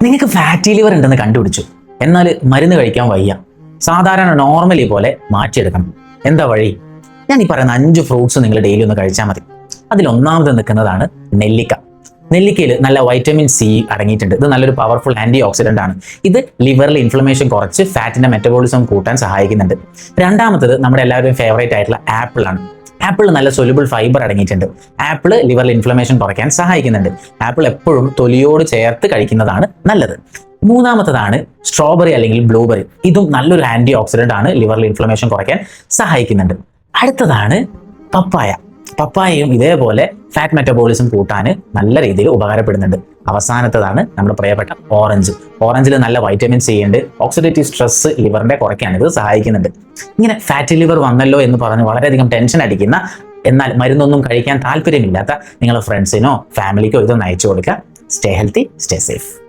നിങ്ങൾക്ക് fatty liver ഉണ്ടെന്ന് കണ്ടുപിടിച്ചു, എന്നാൽ മരുന്ന് കഴിക്കാൻ വയ്യ, സാധാരണ നോർമലി പോലെ മാറ്റിയെടുക്കണം. എന്താ വഴി? ഞാൻ ഈ പറയുന്ന 5 ഫ്രൂട്ട്സ് നിങ്ങൾ ഡെയിലി ഒന്ന് കഴിച്ചാൽ മതി. അതിലൊന്നാമത് നിൽക്കുന്നതാണ് നെല്ലിക്ക. നെല്ലിക്കയിൽ നല്ല വൈറ്റമിൻ സി അടങ്ങിയിട്ടുണ്ട്. ഇത് നല്ലൊരു പവർഫുൾ ആന്റി ഓക്സിഡന്റ് ആണ്. ഇത് ലിവറിൽ ഇൻഫ്ലമേഷൻ കുറച്ച് ഫാറ്റിന്റെ മെറ്റബോളിസം കൂട്ടാൻ സഹായിക്കുന്നുണ്ട്. രണ്ടാമത്തത് നമ്മുടെ എല്ലാവരുടെയും ഫേവറേറ്റ് ആയിട്ടുള്ള ആപ്പിൾ ആണ്. ആപ്പിൾ നല്ല സൊല്യൂബിൾ ഫൈബർ അടങ്ങിയിട്ടുണ്ട്. ആപ്പിൾ ലിവറിൽ ഇൻഫ്ലമേഷൻ കുറയ്ക്കാൻ സഹായിക്കുന്നുണ്ട്. ആപ്പിൾ എപ്പോഴും തൊലിയോട് ചേർത്ത് കഴിക്കുന്നതാണ് നല്ലത്. മൂന്നാമത്തതാണ് സ്ട്രോബെറി അല്ലെങ്കിൽ ബ്ലൂബെറി. ഇതും നല്ലൊരു ആന്റി ഓക്സിഡന്റ് ആണ്, ലിവറിൽ ഇൻഫ്ലമേഷൻ കുറയ്ക്കാൻ സഹായിക്കുന്നുണ്ട്. അടുത്തതാണ് പപ്പായ. പപ്പായയും ഇതേപോലെ ഫാറ്റ് മെറ്റബോളിസം കൂട്ടാൻ നല്ല രീതിയിൽ ഉപകാരപ്പെടുന്നുണ്ട്. അവസാനത്തതാണ് നമ്മുടെ പ്രിയപ്പെട്ട ഓറഞ്ച്. ഓറഞ്ചിൽ നല്ല വൈറ്റമിൻ സി ഉണ്ട്. ഓക്സിഡേറ്റീവ് സ്ട്രെസ് ലിവറിന്റെ കുറയ്ക്കാൻ ഇത് സഹായിക്കുന്നുണ്ട്. ഇങ്ങനെ ഫാറ്റി ലിവർ വന്നല്ലോ എന്ന് പറഞ്ഞ് വളരെയധികം ടെൻഷൻ അടിക്കുന്ന, എന്നാൽ മരുന്നൊന്നും കഴിക്കാൻ താല്പര്യമില്ലാത്ത നിങ്ങളുടെ ഫ്രണ്ട്സിനോ ഫാമിലിക്കോ ഇതൊന്ന് അയച്ചു കൊടുക്കുക. Stay healthy, stay safe.